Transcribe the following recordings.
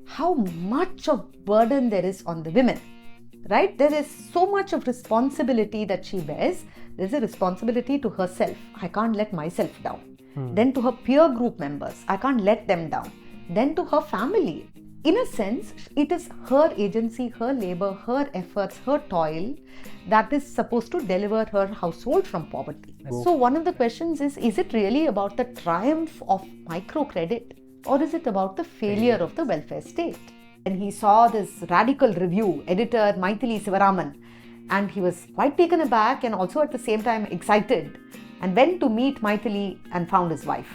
how much of burden there is on the women, right? There is so much of responsibility that she bears. There's a responsibility to herself. I can't let myself down. Then to her peer group members, I can't let them down. Then to her family. In a sense, it is her agency, her labor, her efforts, her toil that is supposed to deliver her household from poverty. So one of the questions is it really about the triumph of microcredit, or is it about the failure of the welfare state? And he saw this radical review, editor Maithili Sivaraman, and he was quite taken aback and also at the same time excited, and went to meet Maithili and found his wife.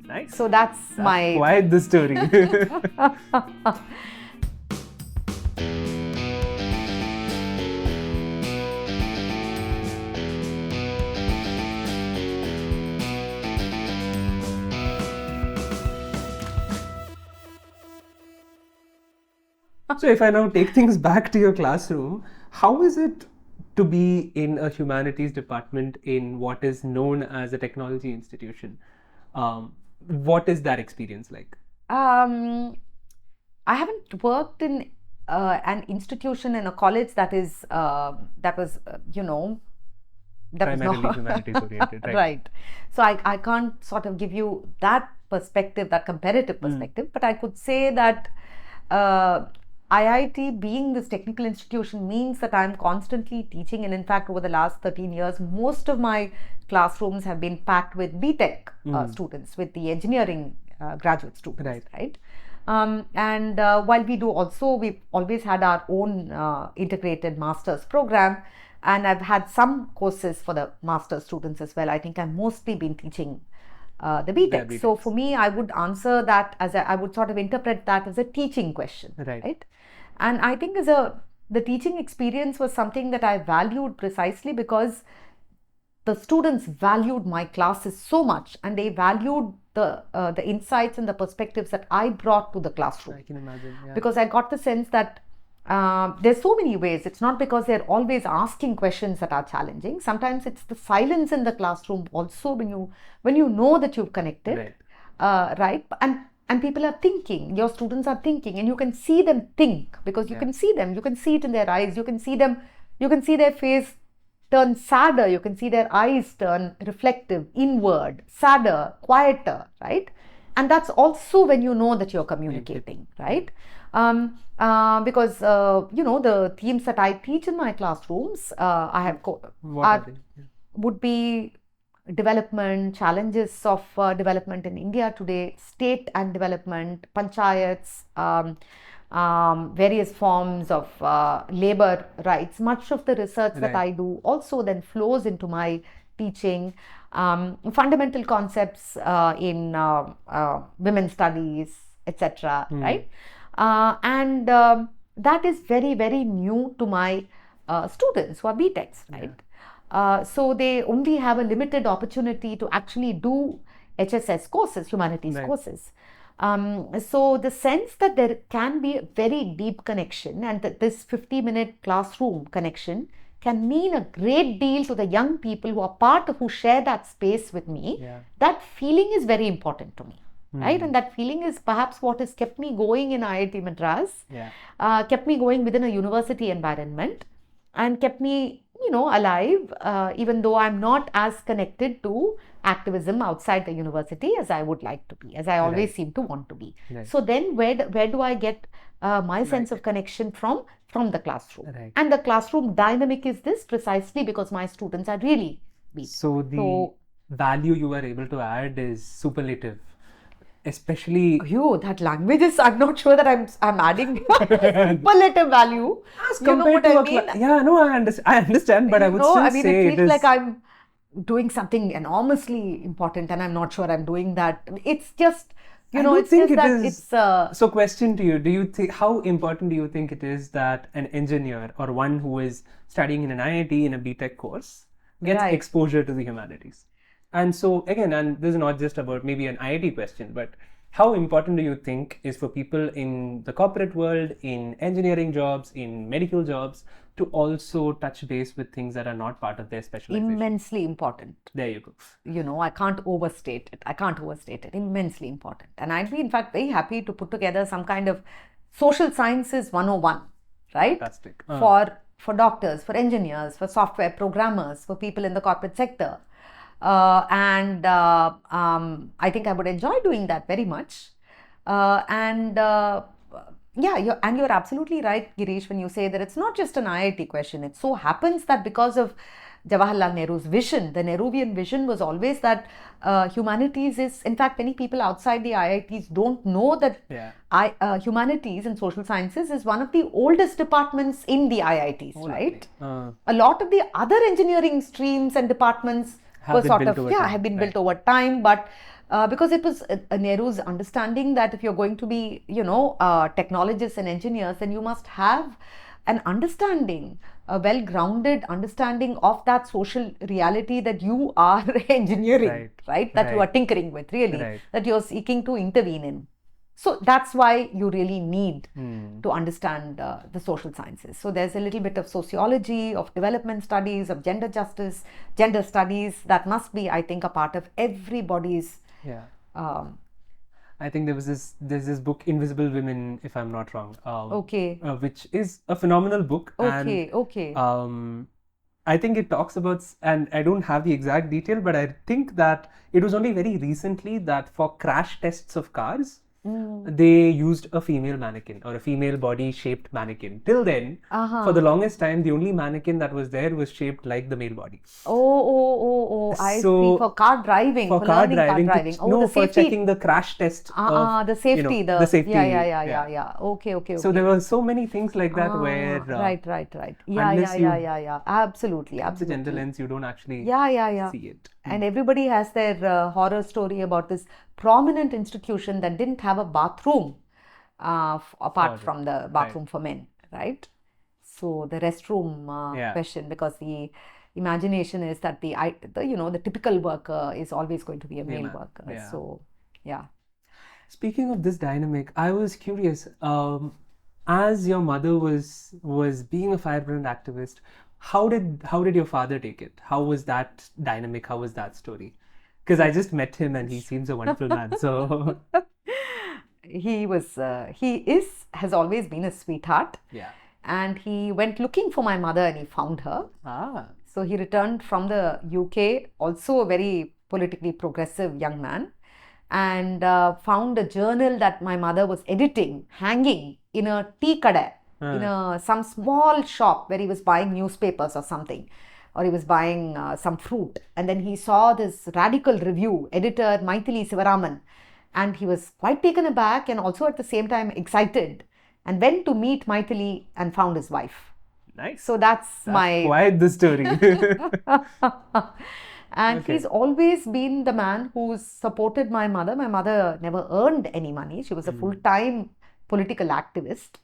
Nice. So that's my... Quite the story. So if I now take things back to your classroom, how is it to be in a humanities department in what is known as a technology institution? What is that experience like? I haven't worked in an institution in a college that was Primarily humanities oriented, right? Right. So I can't sort of give you that perspective, that comparative perspective, but I could say that IIT being this technical institution means that I'm constantly teaching, and in fact over the last 13 years most of my classrooms have been packed with BTech students, with the engineering graduate students, right? And while we've always had our own integrated master's program, and I've had some courses for the master's students as well. I think I've mostly been teaching the BTech. So for me, I would answer that I would sort of interpret that as a teaching question, right? And I think the teaching experience was something that I valued precisely because the students valued my classes so much, and they valued the insights and the perspectives that I brought to the classroom. I can imagine, yeah. Because I got the sense that there's so many ways. It's not because they're always asking questions that are challenging. Sometimes it's the silence in the classroom also when you know that you've connected, right? And people are thinking, your students are thinking, and you can see them think because you can see them. You can see it in their eyes. You can see their face turn sadder. You can see their eyes turn reflective, inward, sadder, quieter, right? And that's also when you know that you're communicating, right? Because the themes that I teach in my classrooms, would be development, challenges of development in India today, state and development, panchayats, various forms of labor rights. Much of the research that I do also then flows into my teaching. Fundamental concepts in women's studies, etc. Right? And that is very, very new to my students who are BTechs, right? So they only have a limited opportunity to actually do HSS courses, humanities courses. So the sense that there can be a very deep connection, and that this 50-minute classroom connection can mean a great deal to the young people who share that space with me. That feeling is very important to me. Right? And that feeling is perhaps what has kept me going in IIT Madras, kept me going within a university environment, and kept me, alive, even though I'm not as connected to activism outside the university as I would like to be, as I always seem to want to be. So then where do I get my sense of connection from the classroom? And the classroom dynamic is this precisely because my students are really weak. So the value you are able to add is superlative. Especially that language is, I'm not sure that I'm adding superlative value. As compared to I understand, but I would still say it feels like I'm doing something enormously important, and I'm not sure I'm doing that. It's just, So question to you, do you think, how important do you think it is that an engineer or one who is studying in an IIT in a BTech course gets exposure to the humanities? And so again, and this is not just about maybe an IIT question, but how important do you think is for people in the corporate world, in engineering jobs, in medical jobs, to also touch base with things that are not part of their specialization? Immensely important. There you go. I can't overstate it. Immensely important. And I'd be in fact very happy to put together some kind of social sciences 101, right? Fantastic. For doctors, for engineers, for software programmers, for people in the corporate sector. I think I would enjoy doing that very much. You're absolutely right, Girish, when you say that it's not just an IIT question. It so happens that because of Jawaharlal Nehru's vision, the Nehruvian vision was always that humanities is, in fact, many people outside the IITs don't know that humanities and social sciences is one of the oldest departments in the IITs, right? A lot of the other engineering streams and departments have been built over time, but because it was Nehru's understanding that if you're going to be, technologists and engineers, then you must have an understanding, a well-grounded understanding of that social reality that you are engineering, right? That you are tinkering with, really, that you're seeking to intervene in. So that's why you really need to understand the social sciences. So there's a little bit of sociology, of development studies, of gender justice, gender studies that must be, I think, a part of everybody's. I think there's this book, Invisible Women, if I'm not wrong. Which is a phenomenal book. I think it talks about, and I don't have the exact detail, but I think that it was only very recently that for crash tests of cars, they used a female mannequin or a female body shaped mannequin. Till then, for the longest time, the only mannequin that was there was shaped like the male body. I see. For car driving, for learning car driving. For checking the crash test. The safety. The safety. Yeah. Okay. So there were so many things like that where. Right. Yeah. Absolutely. The gender lens, you don't actually see it. And everybody has their horror story about this prominent institution that didn't have a bathroom apart from the bathroom for men, right? So the restroom question, because the imagination is that the typical worker is always going to be a male worker. So Speaking of this dynamic, I was curious. As your mother was being a firebrand activist, how did your father take it? How was that dynamic? How was that story? Because I just met him and he seems a wonderful man. So he has always been a sweetheart. Yeah. And he went looking for my mother and he found her. So he returned from the UK, also a very politically progressive young man, and found a journal that my mother was editing, hanging in a tea kada, in some small shop where he was buying newspapers or something, or he was buying some fruit. And then he saw this radical review, editor Maithili Sivaraman, and he was quite taken aback and also at the same time excited, and went to meet Maithili and found his wife. Nice. So that's quite the story. And he's always been the man who's supported my mother. My mother never earned any money. She was a full-time political activist.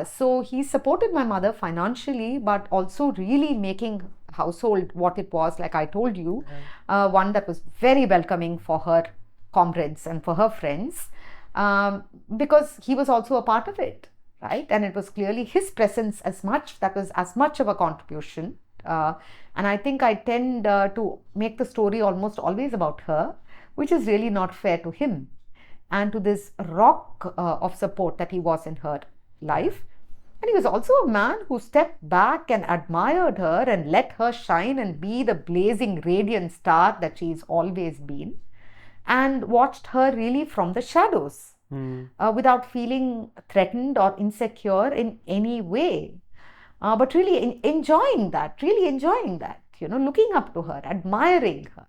So he supported my mother financially, but also really making household what it was, like I told you, one that was very welcoming for her comrades and for her friends, because he was also a part of it, right? And it was clearly his presence that was as much of a contribution. And I think I tend to make the story almost always about her, which is really not fair to him and to this rock of support that he was in her life. And he was also a man who stepped back and admired her and let her shine and be the blazing radiant star that she's always been, and watched her really from the shadows without feeling threatened or insecure in any way, but really enjoying that, looking up to her, admiring her.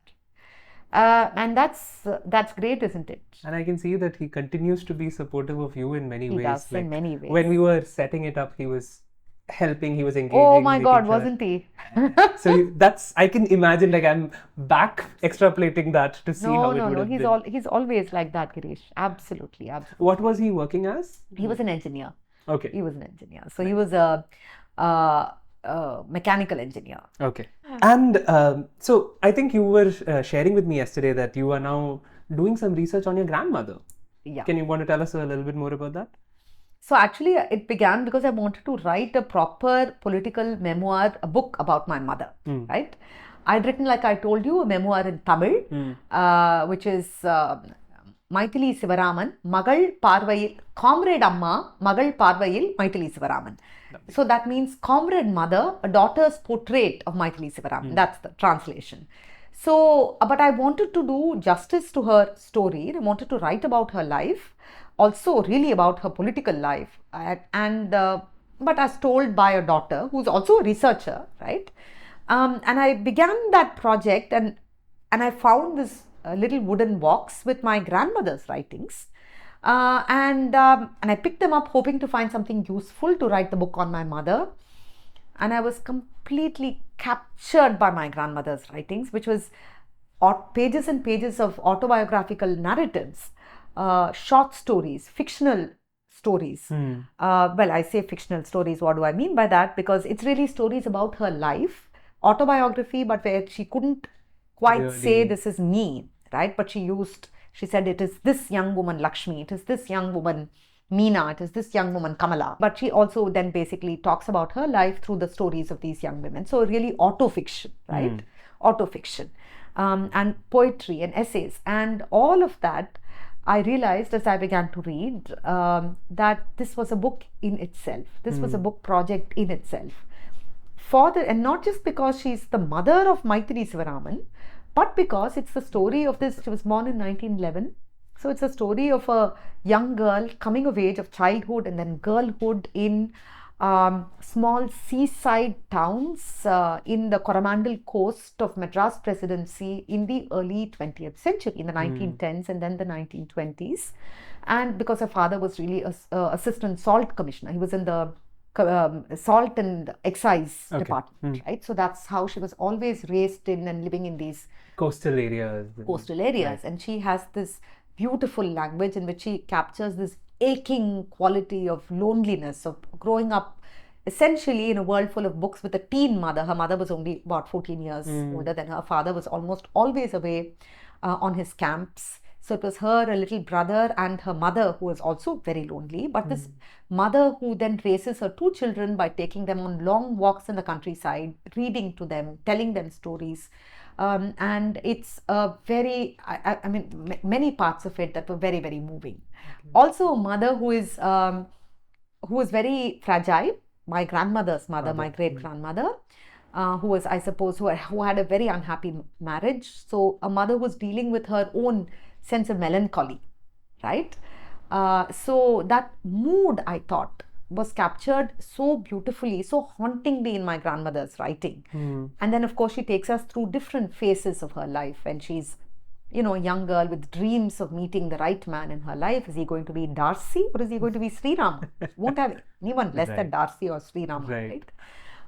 And that's great, isn't it? And I can see that he continues to be supportive of you in many ways. He does, in many ways. When we were setting it up, he was helping, he was engaging. Oh my God, wasn't he? So I can imagine, like, I'm back extrapolating that to see how it would have been. He's always like that, Girish. Absolutely. What was he working as? He was an engineer. Okay. He was an engineer. So he was a mechanical engineer. Okay. And so I think you were sharing with me yesterday that you are now doing some research on your grandmother. Yeah. Can you want to tell us a little bit more about that? So actually it began because I wanted to write a proper political memoir, a book about my mother, right? I'd written, like I told you, a memoir in Tamil, which is Maithili Sivaraman, Magal Parvayil, Comrade Amma, Magal Parvayil, Maithili Sivaraman. So that means comrade mother, a daughter's portrait of Maithili Sivaraman. That's the translation. So, but I wanted to do justice to her story. I wanted to write about her life, also really about her political life, but as told by a daughter who's also a researcher, right? And I began that project, and I found this little wooden box with my grandmother's writings, and I picked them up hoping to find something useful to write the book on my mother. And I was completely captured by my grandmother's writings, which was pages and pages of autobiographical narratives, short stories, fictional stories. Well, I say fictional stories. What do I mean by that? Because it's really stories about her life, autobiography, but where she couldn't quite really say this is me, right? But she said it is this young woman Lakshmi, it is this young woman Meena, it is this young woman Kamala. But she also then basically talks about her life through the stories of these young women. So really autofiction, right? Autofiction, and poetry and essays, and all of that. I realized as I began to read that this was a book in itself. This was a book project in itself. And not just because she's the mother of Maithili Sivaraman, but because it's the story of this. She was born in 1911. So it's a story of a young girl coming of age, of childhood and then girlhood in small seaside towns in the Coromandel coast of Madras Presidency in the early 20th century, in the 1910s and then the 1920s. And because her father was really an assistant salt commissioner, he was in the salt and excise department, right? So that's how she was always raised in and living in these coastal areas. Right. And she has this beautiful language in which she captures this aching quality of loneliness, of growing up essentially in a world full of books with a teen mother. Her mother was only about 14 years older than her. Father was almost always away on his camps. So it was her, a little brother, and her mother who was also very lonely. But this mother who then raises her two children by taking them on long walks in the countryside, reading to them, telling them stories. And it's a very, I mean, many parts of it that were very, very moving. Also, a mother who is very fragile. My grandmother's mother, my great grandmother, who was, I suppose, who had a very unhappy marriage. So a mother was dealing with her own sense of melancholy, right? So that mood, I thought, was captured so beautifully, so hauntingly in my grandmother's writing. And then, of course, she takes us through different phases of her life when she's, a young girl with dreams of meeting the right man in her life. Is he going to be Darcy or is he going to be Sri Rama? Won't have anyone less than Darcy or Sri Rama, right?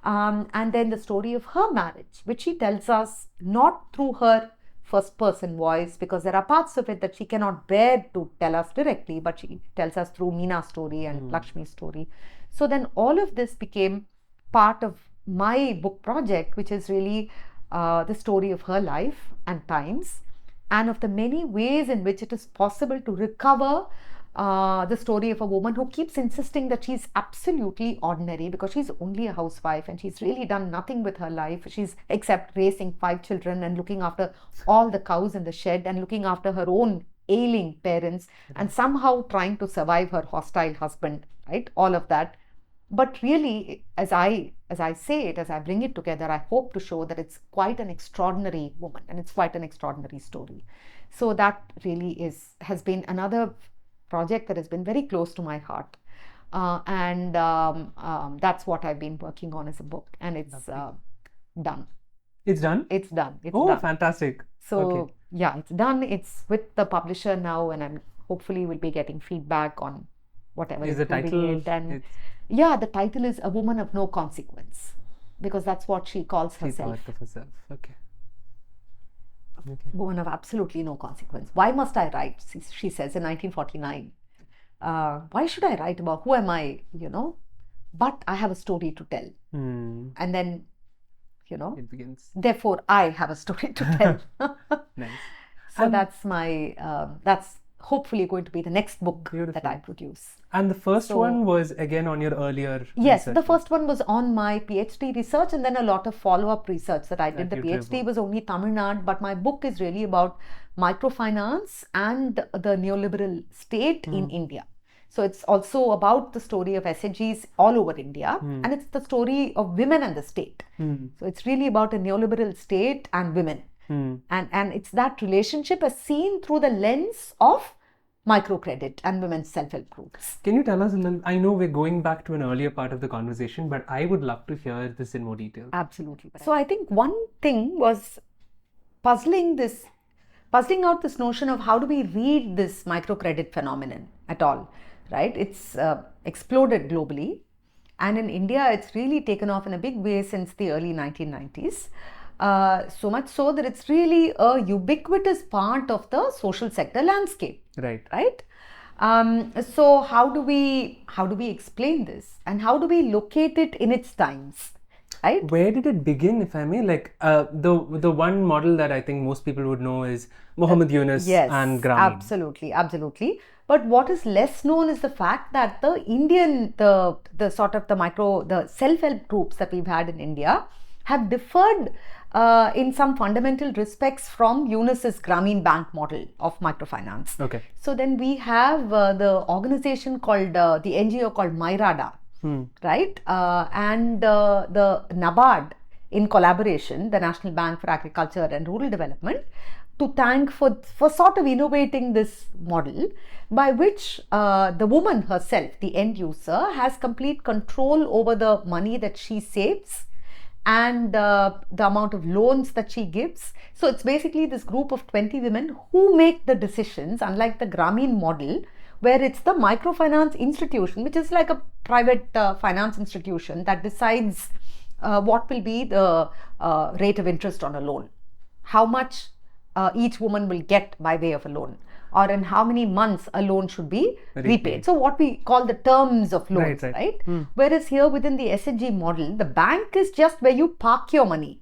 And then the story of her marriage, which she tells us not through her first person voice, because there are parts of it that she cannot bear to tell us directly, but she tells us through Meena's story and Lakshmi's story. So then all of this became part of my book project, which is really the story of her life and times, and of the many ways in which it is possible to recover the story of a woman who keeps insisting that she's absolutely ordinary because she's only a housewife and she's really done nothing with her life. She's except raising 5 children and looking after all the cows in the shed and looking after her own ailing parents and somehow trying to survive her hostile husband, right? All of that. But really, as I say it, as I bring it together, I hope to show that it's quite an extraordinary woman and it's quite an extraordinary story. So that really has been another project that has been very close to my heart, and that's what I've been working on as a book, and it's done. It's done? It's done. It's done. done. Fantastic. So yeah, it's done. It's with the publisher now, and I'm hopefully will be getting feedback on whatever is the title. And yeah, the title is A Woman of No Consequence, because that's what she calls herself. She thought of herself. Okay. Woman of absolutely no consequence. Why must I write? She says in 1949. Why should I write about who am I? But I have a story to tell. And then, it begins. Therefore, I have a story to tell. Nice. So that's my. That's hopefully going to be the next book that I produce. And the first one was again on your earlier Yes, research. The first one was on my PhD research and then a lot of follow-up research that I did. The PhD was only Tamil Nadu, but my book is really about microfinance and the neoliberal state in India. So it's also about the story of SHGs all over India, and it's the story of women and the state. So it's really about a neoliberal state and women. And it's that relationship as seen through the lens of microcredit and women's self-help groups. Can you tell us a little? I know we're going back to an earlier part of the conversation, but I would love to hear this in more detail. Absolutely. So I think one thing was puzzling out this notion of how do we read this microcredit phenomenon at all, right? It's exploded globally, and in India it's really taken off in a big way since the early 1990s. So much so that it's really a ubiquitous part of the social sector landscape. Right. So how do we explain this, and how do we locate it in its times? Right? Where did it begin, if I may? Like the one model that I think most people would know is Muhammad Yunus and Grameen. Absolutely. But what is less known is the fact that the self-help groups that we've had in India have differed in some fundamental respects from Yunus's Grameen Bank model of microfinance. Okay. So then we have the organization called, the NGO called MyRADA, right? And the NABARD in collaboration, the National Bank for Agriculture and Rural Development, to thank for sort of innovating this model by which the woman herself, the end user, has complete control over the money that she saves and the amount of loans that she gives. So it's basically this group of 20 women who make the decisions, unlike the Grameen model, where it's the microfinance institution, which is like a private finance institution that decides what will be the rate of interest on a loan, how much each woman will get by way of a loan, or in how many months a loan should be repaid. So what we call the terms of loans, right? Whereas here within the SHG model, the bank is just where you park your money,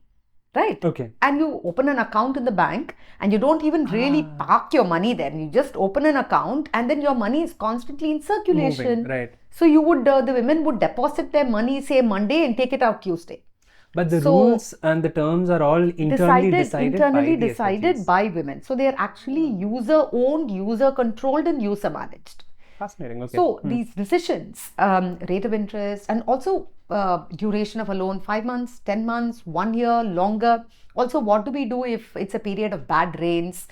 right? Okay. And you open an account in the bank, and you don't even really park your money there. You just open an account, and then your money is constantly in circulation. Moving, right. So you would, the women would deposit their money, say Monday, and take it out Tuesday. But the rules and the terms are all internally decided by women. So they are actually user-owned, user-controlled, and user-managed. Fascinating. Okay. So these decisions, rate of interest, and also duration of a loan, 5 months, 10 months, 1 year, longer. Also, what do we do if it's a period of bad rains,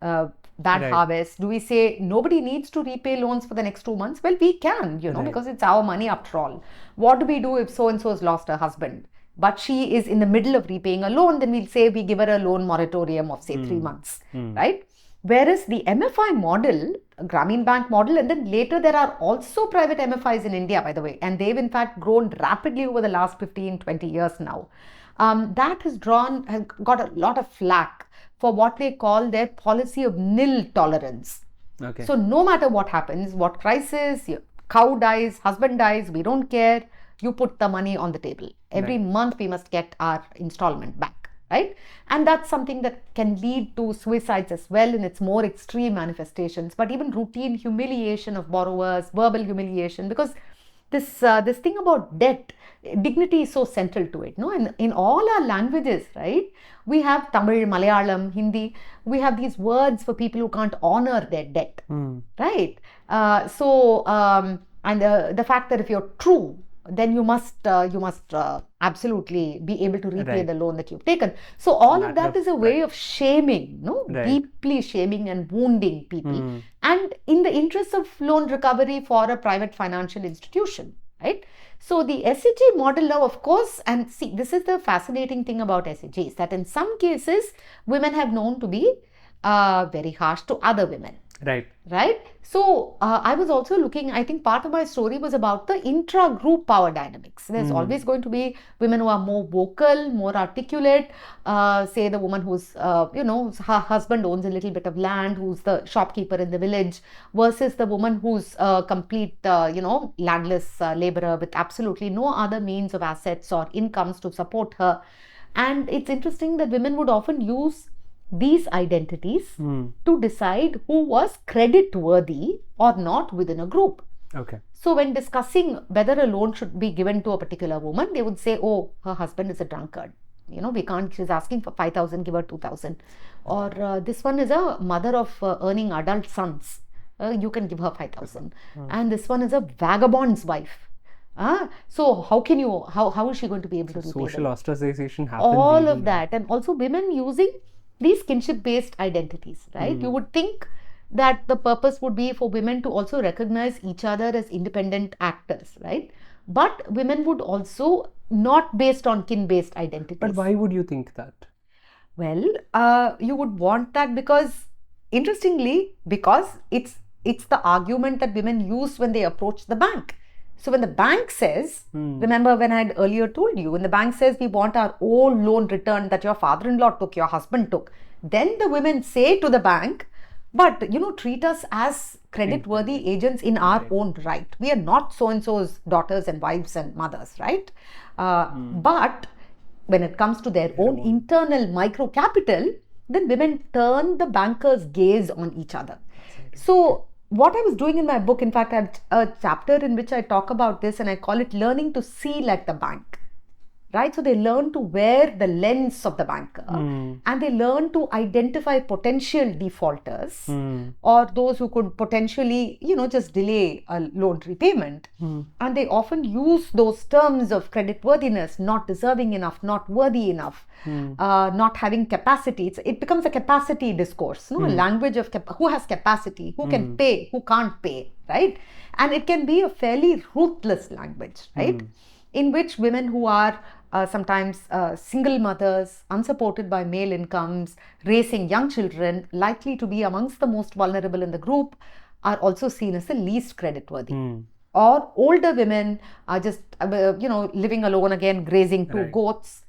bad harvest? Do we say nobody needs to repay loans for the next 2 months? Well, we can, because it's our money after all. What do we do if so-and-so has lost her husband, but she is in the middle of repaying a loan? Then we'll say we give her a loan moratorium of, say, 3 months, right? Whereas the MFI model, Grameen Bank model, and then later there are also private MFIs in India, by the way, and they've in fact grown rapidly over the last 15, 20 years now. That has got a lot of flack for what they call their policy of nil tolerance. Okay. So no matter what happens, what crisis, your cow dies, husband dies, we don't care. You put the money on the table. Every month we must get our installment back, right? And that's something that can lead to suicides as well in its more extreme manifestations, but even routine humiliation of borrowers, verbal humiliation, because this thing about debt, dignity is so central to it, no? And in all our languages, right, we have Tamil, Malayalam, Hindi, we have these words for people who can't honor their debt, right? And the fact that if you're true, then you must absolutely be able to repay the loan that you've taken. So all of that is a way of shaming, deeply shaming and wounding people, and in the interest of loan recovery for a private financial institution, right? So the SHG model now, of course, and see, this is the fascinating thing about SHGs, that in some cases women have known to be very harsh to other women. Right. So I was also looking, I think part of my story was about the intra-group power dynamics. There's always going to be women who are more vocal, more articulate, say the woman who's, her husband owns a little bit of land, who's the shopkeeper in the village, versus the woman who's a complete, landless laborer with absolutely no other means of assets or incomes to support her. And it's interesting that women would often use these identities to decide who was credit worthy or not within a group. Okay. So when discussing whether a loan should be given to a particular woman, they would say, oh, her husband is a drunkard. we can't, she's asking for 5,000, give her 2,000. Or this one is a mother of earning adult sons. You can give her 5,000. And this one is a vagabond's wife. So how is she going to be able to repay social them? ostracization happens. All of that. And also women using these kinship-based identities, right? You would think that the purpose would be for women to also recognize each other as independent actors, right? But women would also not based on kin-based identities. But why would you think that? Well, you would want that because, interestingly, because it's the argument that women use when they approach the bank. So when the bank says, remember when I had earlier told you, when the bank says we want our old loan returned that your father-in-law took, your husband took, then the women say to the bank, but treat us as credit-worthy agents in our own right. We are not so-and-so's daughters and wives and mothers, right? But when it comes to their own internal micro-capital, then women turn the banker's gaze on each other. So what I was doing in my book, in fact, I have a chapter in which I talk about this and I call it learning to see like the bank, right? So they learn to wear the lens of the banker and they learn to identify potential defaulters or those who could potentially, just delay a loan repayment. And they often use those terms of creditworthiness, not deserving enough, not worthy enough, not having capacity. It becomes a capacity discourse, a language of who has capacity, who can pay, who can't pay, right? And it can be a fairly ruthless language, right? In which women who are sometimes single mothers, unsupported by male incomes, raising young children, likely to be amongst the most vulnerable in the group, are also seen as the least creditworthy. Or older women are just, living alone again, grazing two goats,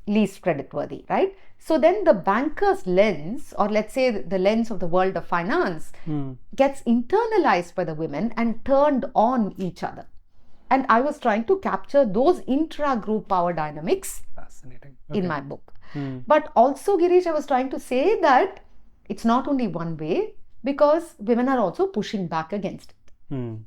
least creditworthy, right? So then the banker's lens, or let's say the lens of the world of finance, gets internalized by the women and turned on each other. And I was trying to capture those intra-group power dynamics in my book. But also, Girish, I was trying to say that it's not only one way because women are also pushing back against it.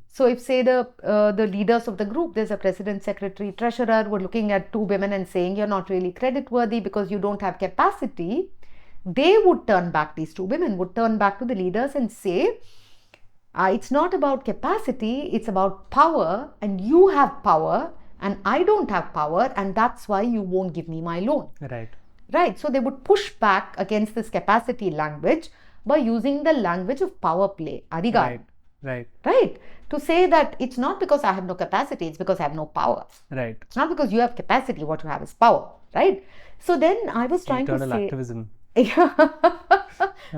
So if, say, the leaders of the group, there's a president, secretary, treasurer, were looking at two women and saying, you're not really creditworthy because you don't have capacity, they would turn back, these two women would turn back to the leaders and say, it's not about capacity, it's about power, and you have power and I don't have power, and that's why you won't give me my loan. Right. So they would push back against this capacity language by using the language of power play, Adigar. Right. To say that it's not because I have no capacity, it's because I have no power. It's not because you have capacity, what you have is power. Right. So then I was trying to say activism.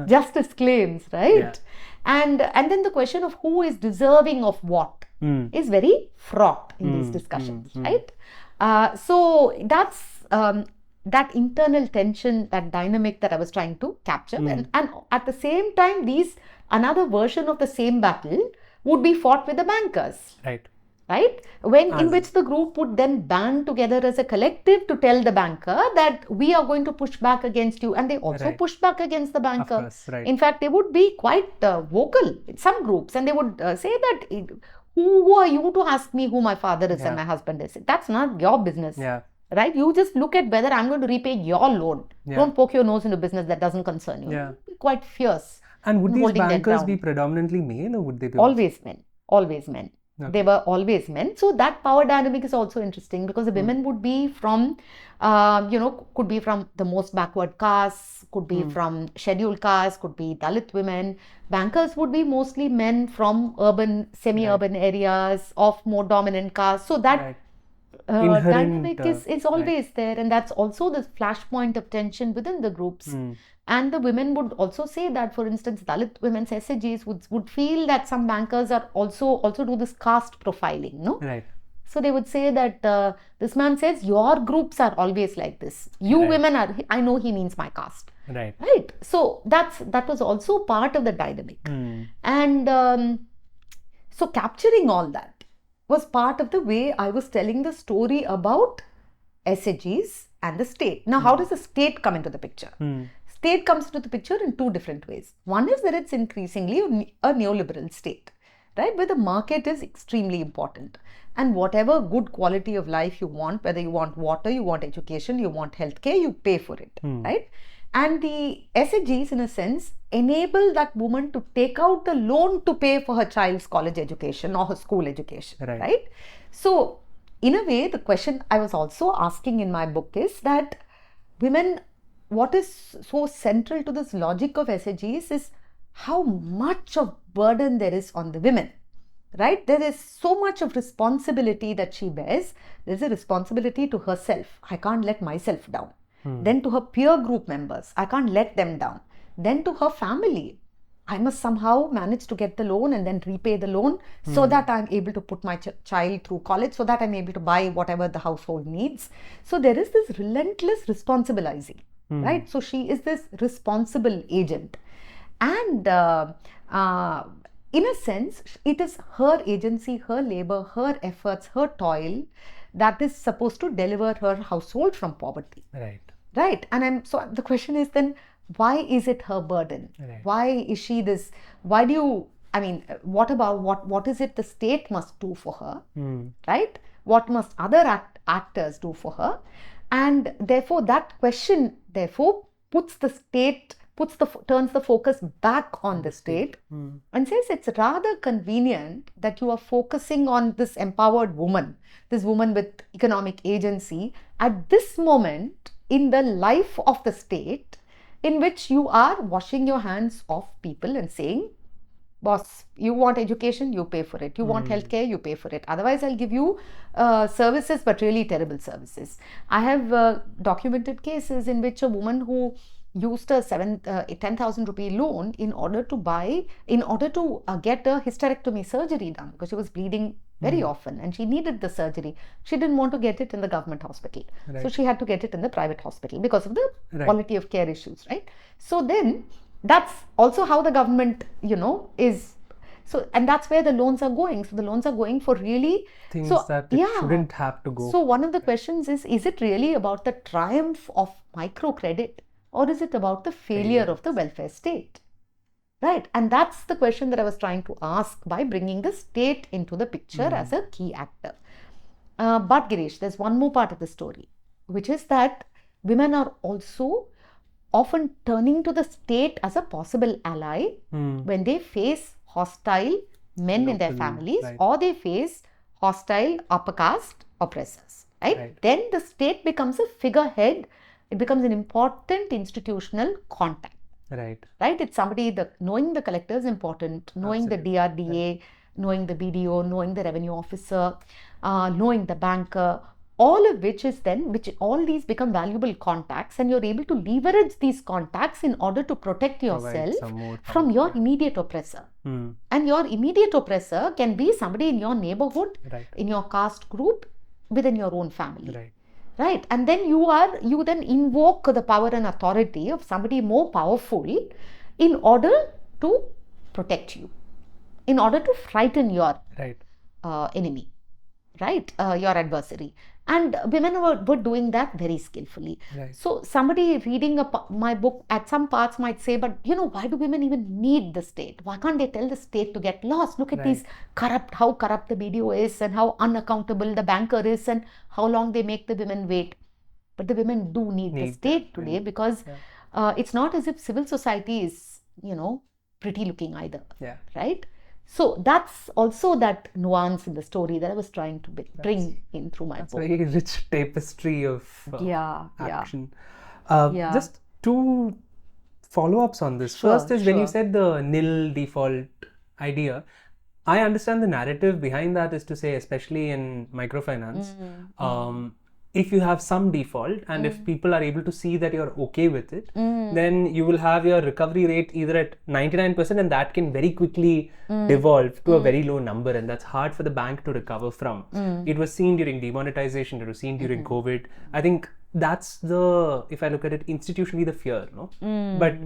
Justice claims, right? And then the question of who is deserving of what is very fraught in these discussions, right? So that's that internal tension, that dynamic that I was trying to capture. And at the same time, another version of the same battle would be fought with the bankers. Right? In which the group would then band together as a collective to tell the banker that we are going to push back against you, and they also push back against the banker. Of course, In fact, they would be quite vocal in some groups, and they would say that, who are you to ask me who my father is and my husband is? That's not your business. Right? You just look at whether I'm going to repay your loan. Don't poke your nose into business that doesn't concern you. Be quite fierce. And would these bankers be predominantly male, or would they be always men? Always men. They were always men. So that power dynamic is also interesting because the women would be from, could be from the most backward castes, could be from scheduled castes, could be Dalit women. Bankers would be mostly men from urban, semi-urban areas of more dominant castes. So that dynamic is always there, and that's also the flashpoint of tension within the groups. And the women would also say that, for instance, Dalit women's SAGs would feel that some bankers are also do this caste profiling, no? So they would say that this man says your groups are always like this. You women are, I know he means my caste. Right. So that was also part of the dynamic. And so capturing all that was part of the way I was telling the story about SAGs and the state. Now, how does the state come into the picture? State comes into the picture in two different ways. One is that it's increasingly a neoliberal state, right? Where the market is extremely important. And whatever good quality of life you want, whether you want water, you want education, you want healthcare, you pay for it, right? And the SHGs, in a sense, enable that woman to take out the loan to pay for her child's college education or her school education, right? So, in a way, the question I was also asking in my book is that women, what is so central to this logic of SHGs is how much of burden there is on the women, right? There is so much of responsibility that she bears. There's a responsibility to herself. I can't let myself down. Then to her peer group members, I can't let them down. Then to her family, I must somehow manage to get the loan and then repay the loan so that I'm able to put my child through college, so that I'm able to buy whatever the household needs. So there is this relentless responsibilizing, right? So she is this responsible agent. And in a sense, it is her agency, her labor, her efforts, her toil that is supposed to deliver her household from poverty. Right. And so the question is then, why is it her burden? Why is she this? Why do you, I mean, what about what is it the state must do for her? Right? What must other actors do for her? And therefore, that question, therefore, turns the focus back on the state and says it's rather convenient that you are focusing on this empowered woman, this woman with economic agency at this moment in the life of the state, in which you are washing your hands off people and saying, boss, you want education, you pay for it. You want healthcare, you pay for it. Otherwise, I'll give you services, but really terrible services. I have documented cases in which a woman who used a 10,000 rupee loan in order to get a hysterectomy surgery done, because she was bleeding very often and she needed the surgery. She didn't want to get it in the government hospital. So she had to get it in the private hospital because of the quality of care issues, right? So then that's also how the government, is. So, and that's where the loans are going. So the loans are going for really things that it shouldn't have to go. So one of the questions is it really about the triumph of microcredit, or is it about the failure of the welfare state? Right. And that's the question that I was trying to ask by bringing the state into the picture as a key actor. But Girish, there's one more part of the story, which is that women are also often turning to the state as a possible ally when they face hostile men in their families, or they face hostile upper caste oppressors. Right? Then the state becomes a figurehead. It becomes an important institutional contact. Right? It's somebody, knowing the collector is important, knowing the DRDA, knowing the BDO, knowing the revenue officer, knowing the banker, all of which all these become valuable contacts, and you're able to leverage these contacts in order to protect yourself from your immediate oppressor. And your immediate oppressor can be somebody in your neighborhood, in your caste group, within your own family. Right. And then you then invoke the power and authority of somebody more powerful in order to protect you, in order to frighten your enemy, your adversary. And women were doing that very skillfully. So somebody reading my book at some parts might say, but why do women even need the state? Why can't they tell the state to get lost? Look at these how corrupt the BDO is, and how unaccountable the banker is, and how long they make the women wait. But the women do need the state today, because it's not as if civil society is, pretty looking either. Right? So that's also that nuance in the story that I was trying to bring in through my book. It's a very rich tapestry of action. Just two follow-ups on this. First is when you said the nil default idea, I understand the narrative behind that is to say, especially in microfinance, if you have some default and if people are able to see that you're okay with it, then you will have your recovery rate either at 99%, and that can very quickly devolve to a very low number, and that's hard for the bank to recover from. It was seen during demonetization, it was seen during COVID. I think that's if I look at it institutionally, the fear, no? But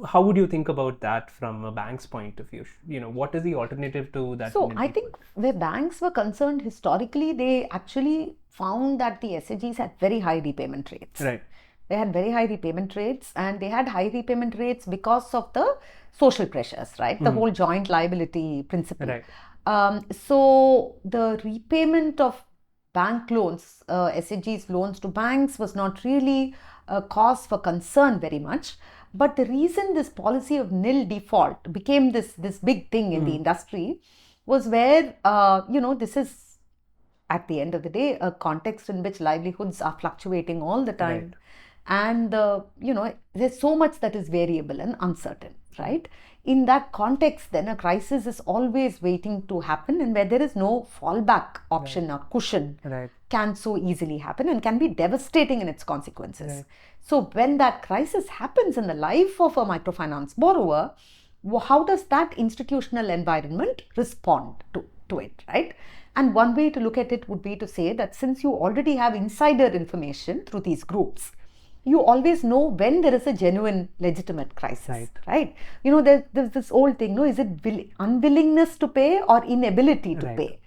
how would you think about that from a bank's point of view? What is the alternative to that? So I think where banks were concerned historically, they actually found that the SHGs had very high repayment rates. They had very high repayment rates, and they had high repayment rates because of the social pressures, right? The whole joint liability principle. Right. So the repayment of bank loans, SAG's loans to banks was not really a cause for concern very much. But the reason this policy of nil default became this big thing in the industry was where, this is at the end of the day a context in which livelihoods are fluctuating all the time. Right. And, there's so much that is variable and uncertain, right? In that context, then a crisis is always waiting to happen, and where there is no fallback option or cushion can so easily happen and can be devastating in its consequences. Right. So when that crisis happens in the life of a microfinance borrower, how does that institutional environment respond to it, right? And one way to look at it would be to say that since you already have insider information through these groups, you always know when there is a genuine legitimate crisis, right? There's this old thing, is it unwillingness to pay or inability to pay?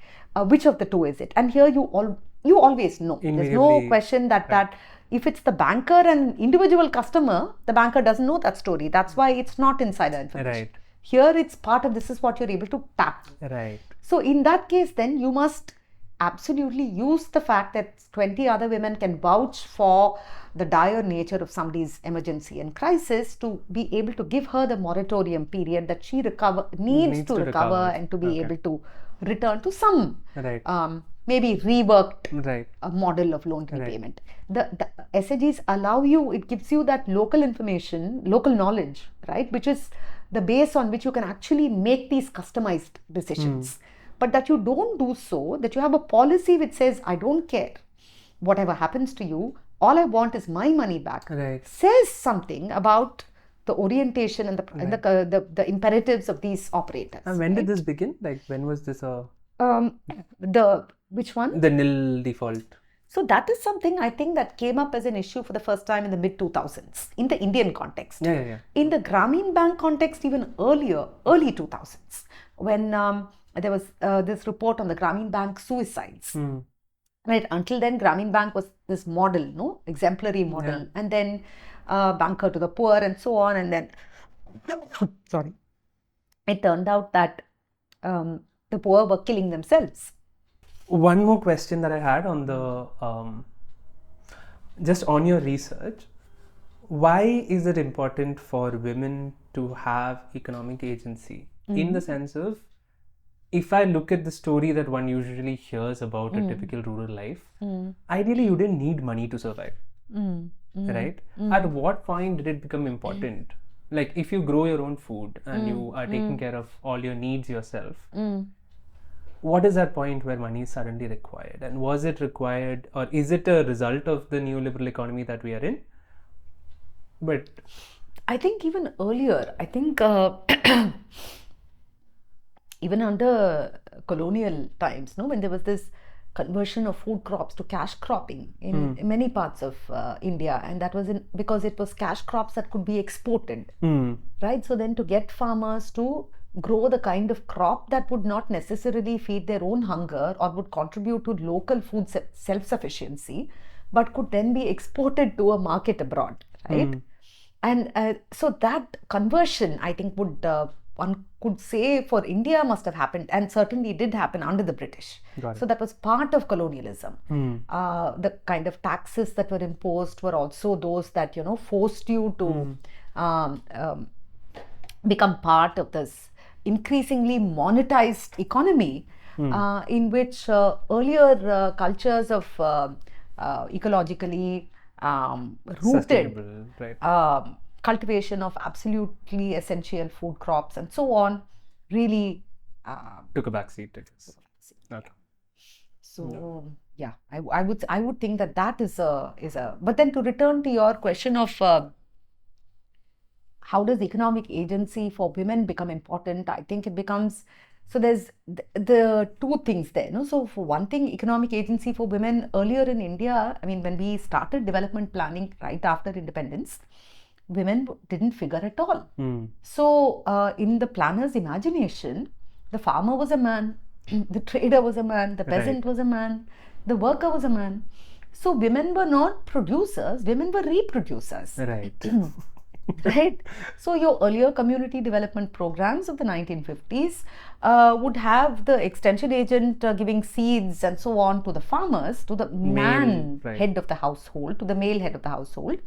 Which of the two is it? And here you always know. There's no question that if it's the banker and individual customer, the banker doesn't know that story. That's why it's not insider information. Right. Here it's part of, this is what you're able to tap. Right. So in that case, then you must absolutely use the fact that 20 other women can vouch for the dire nature of somebody's emergency and crisis to be able to give her the moratorium period that she needs to recover and to be able to return to some maybe reworked model of loan repayment. The SAGs allow you, it gives you that local information, local knowledge, right, which is the base on which you can actually make these customized decisions. But that you don't do so, that you have a policy which says, I don't care whatever happens to you, all I want is my money back, says something about the orientation and the imperatives of these operators. And when did this begin? Like, when was this which one? The nil default. So that is something I think that came up as an issue for the first time in the mid-2000s, in the Indian context. In the Grameen Bank context, even earlier, early 2000s, when there was this report on the Grameen Bank suicides. Right, until then, Grameen Bank was this model, exemplary model, and then banker to the poor and so on, and then, it turned out that the poor were killing themselves. One more question that I had on the, just on your research, why is it important for women to have economic agency? In the sense of, if I look at the story that one usually hears about a typical rural life, ideally you didn't need money to survive, right? At what point did it become important? Like, if you grow your own food and you are taking care of all your needs yourself, what is that point where money is suddenly required? And was it required, or is it a result of the neoliberal economy that we are in? But I think even earlier, I think even under colonial times, when there was this conversion of food crops to cash cropping in many parts of India, and that was because it was cash crops that could be exported, right? So then to get farmers to grow the kind of crop that would not necessarily feed their own hunger or would contribute to local food self-sufficiency, but could then be exported to a market abroad, right? And so that conversion, I think, would one could say for India must have happened, and certainly did happen under the British. So that was part of colonialism. The kind of taxes that were imposed were also those that, forced you to become part of this increasingly monetized economy, in which earlier cultures of ecologically rooted cultivation of absolutely essential food crops and so on really took a backseat. Okay. So I would think that is a. But then to return to your question of how does economic agency for women become important? I think it becomes, so there's the two things there. So for one thing, economic agency for women earlier in India, I mean, when we started development planning right after independence, women didn't figure at all. So in the planner's imagination, the farmer was a man, the trader was a man, the peasant was a man, the worker was a man. So women were not producers, women were reproducers. Right. Right? So your earlier community development programs of the 1950s would have the extension agent giving seeds and so on to the farmers, to the man head of the household, to the male head of the household.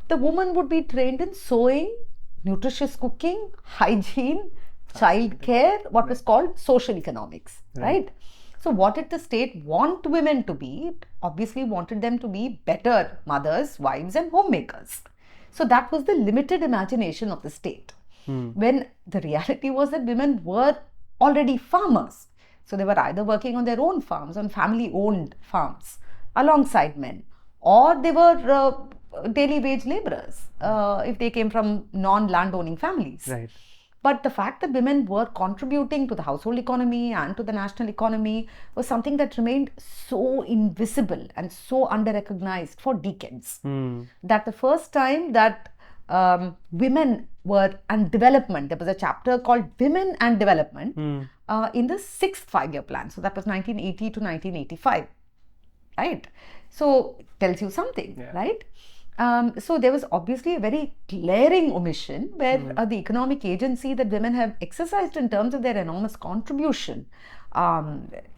The woman would be trained in sewing, nutritious cooking, hygiene, child care, what was called social economics, right? So what did the state want women to be? It obviously wanted them to be better mothers, wives and homemakers. So that was the limited imagination of the state. When the reality was that women were already farmers. So they were either working on their own farms, on family-owned farms, alongside men, or they were daily wage laborers if they came from non-landowning families. Right. But the fact that women were contributing to the household economy and to the national economy was something that remained so invisible and so under-recognized for decades. That the first time that women were, and development, there was a chapter called Women and Development in the 6th five-year plan. So that was 1980 to 1985, right? So it tells you something, right? So there was obviously a very glaring omission where the economic agency that women have exercised in terms of their enormous contribution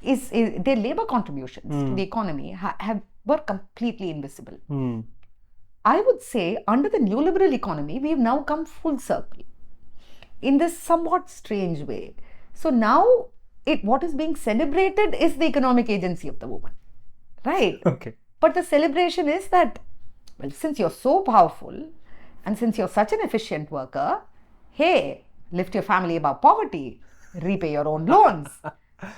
is their labor contributions to the economy were completely invisible. I would say under the neoliberal economy, we've now come full circle in this somewhat strange way. So now what is being celebrated is the economic agency of the woman, right? Okay. But the celebration is that, well, since you're so powerful and since you're such an efficient worker, hey, lift your family above poverty, repay your own loans,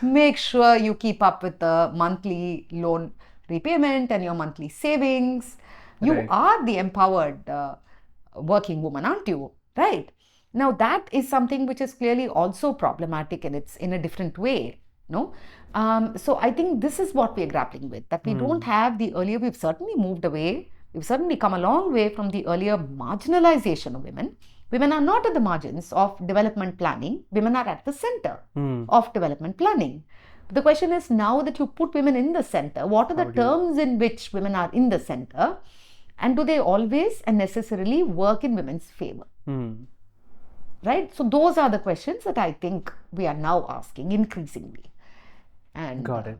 make sure you keep up with the monthly loan repayment and your monthly savings. You are the empowered working woman, aren't you? Right? Now that is something which is clearly also problematic, and it's in a different way. No? So I think this is what we're grappling with, that we don't have the earlier, we've certainly moved away. We've certainly come a long way from the earlier marginalization of women. Women are not at the margins of development planning. Women are at the center of development planning. The question is, now that you put women in the center, what are the terms in which women are in the center? And do they always and necessarily work in women's favor? Right? So those are the questions that I think we are now asking increasingly. And got it.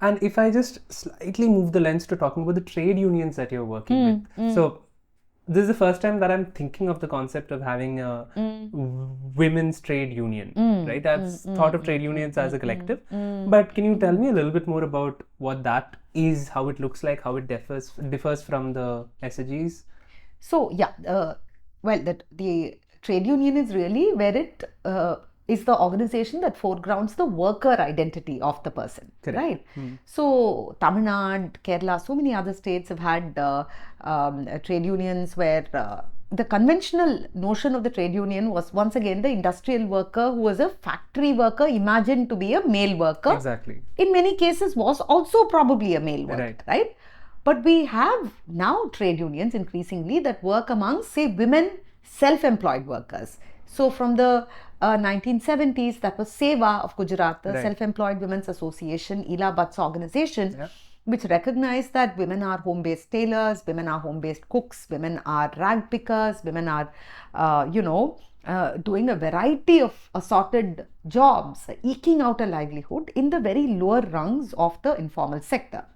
And if I just slightly move the lens to talking about the trade unions that you're working with. So this is the first time that I'm thinking of the concept of having a women's trade union, right? I've thought of trade unions as a collective, but can you tell me a little bit more about what that is, how it looks like, how it differs from the SAGs? So yeah, well, the trade union is really where it is the organization that foregrounds the worker identity of the person. Correct. Right? So Tamil Nadu, Kerala, so many other states have had trade unions where the conventional notion of the trade union was once again the industrial worker who was a factory worker imagined to be a male worker. Exactly. In many cases was also probably a male worker, right? But we have now trade unions increasingly that work among, say, women self-employed workers. So from the 1970s, that was SEWA of Gujarat, the Self-Employed Women's Association, Ila Bhatt's organization, which recognized that women are home-based tailors, women are home-based cooks, women are rag pickers, women are, doing a variety of assorted jobs, eking out a livelihood in the very lower rungs of the informal sector,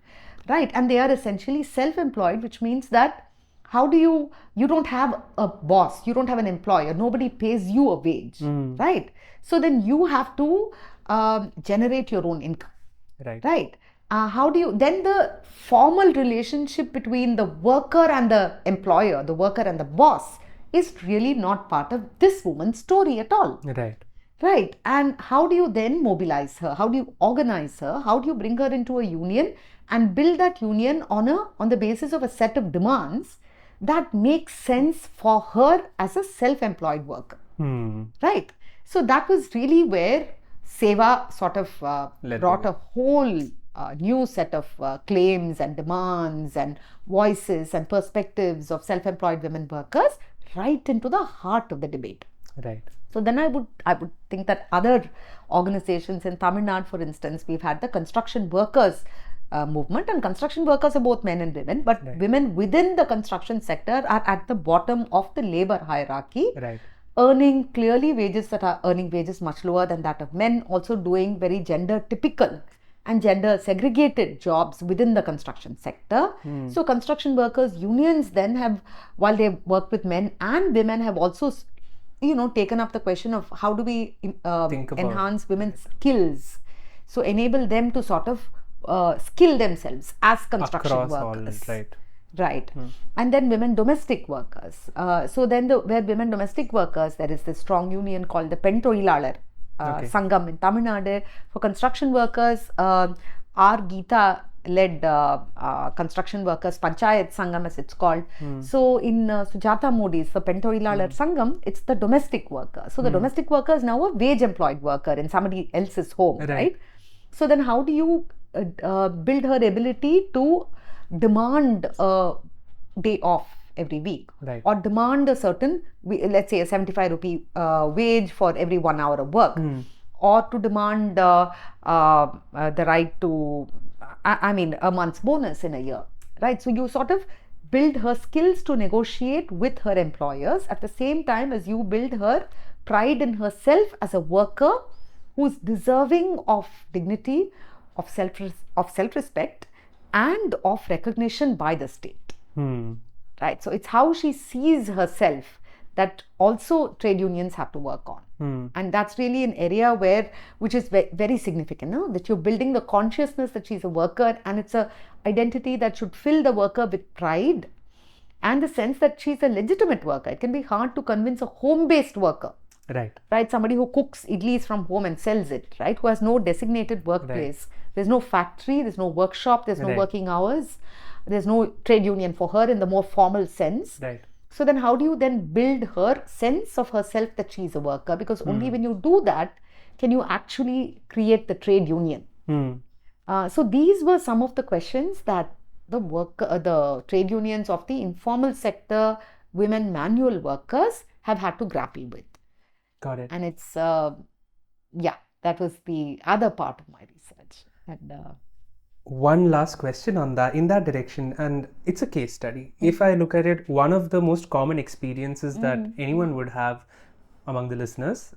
right? And they are essentially self-employed, which means that how do you don't have a boss, you don't have an employer, nobody pays you a wage, right? So then you have to generate your own income, right? How do you, then the formal relationship between the worker and the employer, the worker and the boss is really not part of this woman's story at all. Right. And how do you then mobilize her? How do you organize her? How do you bring her into a union and build that union on the basis of a set of demands that makes sense for her as a self-employed worker, right? So that was really where SEWA sort of brought a whole new set of claims and demands and voices and perspectives of self-employed women workers right into the heart of the debate. Right. So then I would think that other organizations in Tamil Nadu, for instance, we've had the construction workers movement, and construction workers are both men and women, but women within the construction sector are at the bottom of the labor hierarchy, earning clearly wages that are earning wages much lower than that of men, also doing very gender typical and gender segregated jobs within the construction sector. So construction workers unions then have, while they work with men and women, have also taken up the question of how do we enhance women's skills, so enable them to sort of skill themselves as construction workers. Right. And then women domestic workers. So then where women domestic workers, there is this strong union called the Pentoilalar Sangam in Tamil Nadu. For construction workers, our Geeta led construction workers Panchayat Sangam, as it's called. So in Sujata Modi's, the Pentoilalar Sangam, it's the domestic worker. So the domestic worker is now a wage employed worker in somebody else's home, right? So then how do you build her ability to demand a day off every week, or demand a certain, let's say a 75 rupee wage for every 1 hour of work, or to demand the right to, a month's bonus in a year, right? So you sort of build her skills to negotiate with her employers at the same time as you build her pride in herself as a worker who's deserving of dignity, of self-respect, and of recognition by the state. Right? So it's how she sees herself that also trade unions have to work on. And that's really an area which is very significant, no? That you're building the consciousness that she's a worker, and it's a identity that should fill the worker with pride and the sense that she's a legitimate worker. It can be hard to convince a home-based worker. Right? Somebody who cooks idlis from home and sells it, right? Who has no designated workplace. There's no factory, there's no workshop, there's no working hours, there's no trade union for her in the more formal sense. So then how do you then build her sense of herself that she's a worker? Because only when you do that can you actually create the trade union. So these were some of the questions that the trade unions of the informal sector women manual workers have had to grapple with. Got it. And it's, that was the other part of my research. And one last question on that, in that direction, and it's a case study. If I look at it, one of the most common experiences that anyone would have among the listeners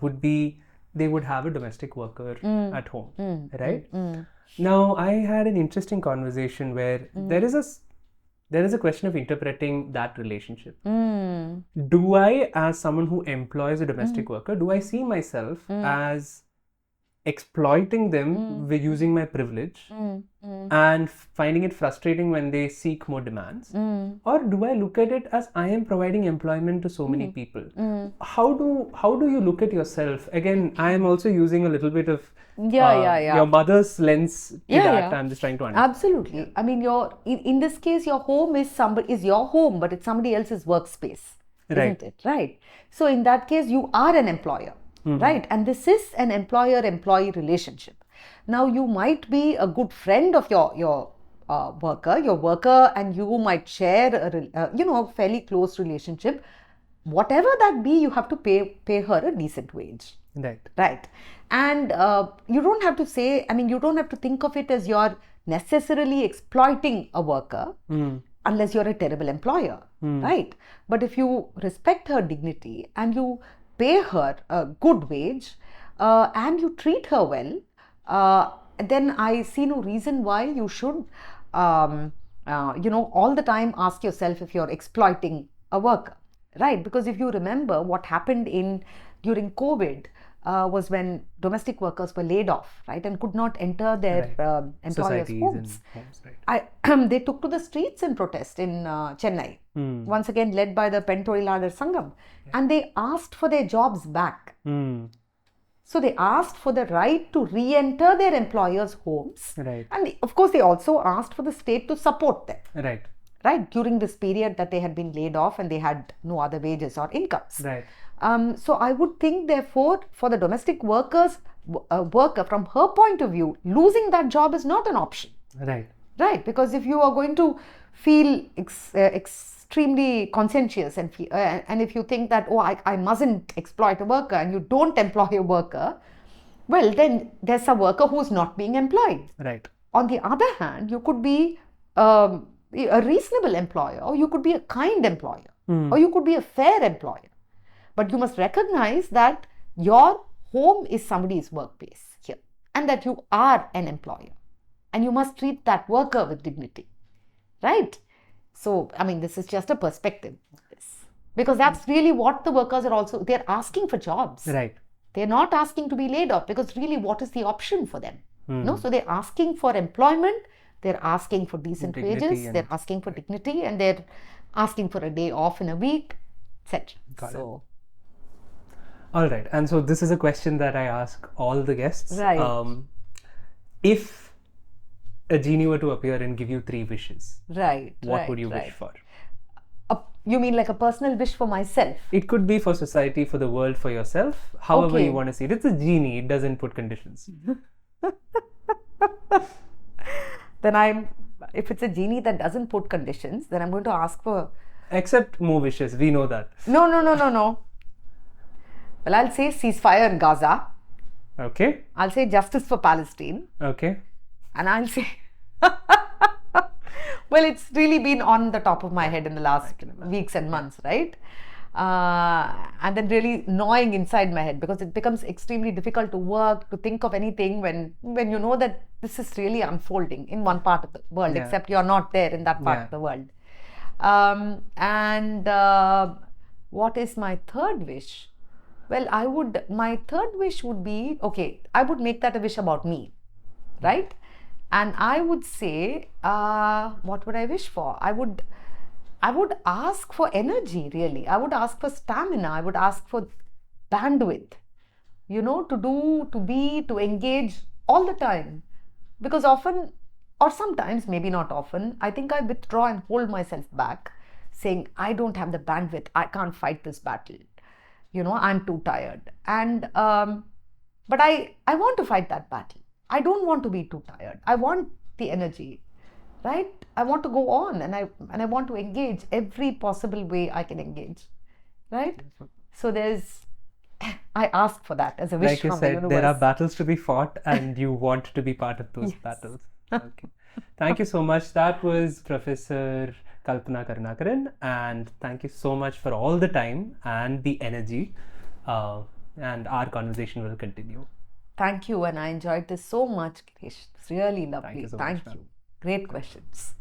would be they would have a domestic worker at home, right? Now, I had an interesting conversation where there is a question of interpreting that relationship. Do I, as someone who employs a domestic worker, do I see myself as exploiting them with using my privilege and finding it frustrating when they seek more demands? Or do I look at it as I am providing employment to so many people? How do you look at yourself? Again, I am also using a little bit of your mother's lens to that. I'm just trying to understand. Absolutely. I mean, in this case, your home is your home, but it's somebody else's workspace, isn't it? Right. So in that case, you are an employer. Right, and this is an employer-employee relationship. Now, you might be a good friend of your worker, and you might share a fairly close relationship. Whatever that be, you have to pay her a decent wage. Right, and you don't have to say. I mean, you don't have to think of it as you're necessarily exploiting a worker unless you're a terrible employer. Right, but if you respect her dignity and you pay her a good wage and you treat her well, then I see no reason why you should, all the time ask yourself if you're exploiting a worker, right? Because if you remember what happened during COVID was when domestic workers were laid off, right, and could not enter their employers' homes. They took to the streets in protest in Chennai, once again led by the Pentoilalar Sangam, and they asked for their jobs back. So they asked for the right to re-enter their employers' homes, and of course they also asked for the state to support them. Right, during this period that they had been laid off and they had no other wages or incomes. So I would think, therefore, for the domestic worker, from her point of view, losing that job is not an option. Right, because if you are going to feel extremely conscientious and if you think that, I mustn't exploit a worker, and you don't employ a worker, well, then there's a worker who's not being employed. On the other hand, you could be a reasonable employer, or you could be a kind employer, or you could be a fair employer. But you must recognize that your home is somebody's workplace here, and that you are an employer, and you must treat that worker with dignity, right? So, I mean, this is just a perspective, because that's really what the workers are also, they're asking for jobs. Right. They're not asking to be laid off, because really, what is the option for them? No, so they're asking for employment, they're asking for decent wages, they're asking for dignity, and they're asking for a day off in a week, etc. So, all right. And so this is a question that I ask all the guests. Right. If a genie were to appear and give you 3 wishes, right, what would you wish for? You mean like a personal wish for myself? It could be for society, for the world, for yourself, however you want to see it. It's a genie, it doesn't put conditions. Then if it's a genie that doesn't put conditions, then I'm going to ask for... Except more wishes, we know that. No. Well, I'll say ceasefire in Gaza. Okay. I'll say justice for Palestine. Okay. And I'll say... Well, it's really been on the top of my head in the last weeks and months, right? And then really gnawing inside my head, because it becomes extremely difficult to work, to think of anything when you know that this is really unfolding in one part of the world, except you're not there in that part of the world. What is my third wish? Well, my third wish would be, okay, I would make that a wish about me, right? And I would say, what would I wish for? I would ask for energy, really. I would ask for stamina. I would ask for bandwidth, to engage all the time. Because often, or sometimes, maybe not often, I think I withdraw and hold myself back, saying, I don't have the bandwidth. I can't fight this battle. I'm too tired. And, but I want to fight that battle. I don't want to be too tired. I want the energy, right? I want to go on, and I want to engage every possible way I can engage, right? So I ask for that as a wish from the universe. Like you said, there are battles to be fought, and you want to be part of those battles. Okay. Thank you so much. That was Professor Kalpana Karunakaran, and thank you so much for all the time and the energy. And our conversation will continue. Thank you, and I enjoyed this so much, Girish. It's really lovely. Thank you so much. Great questions.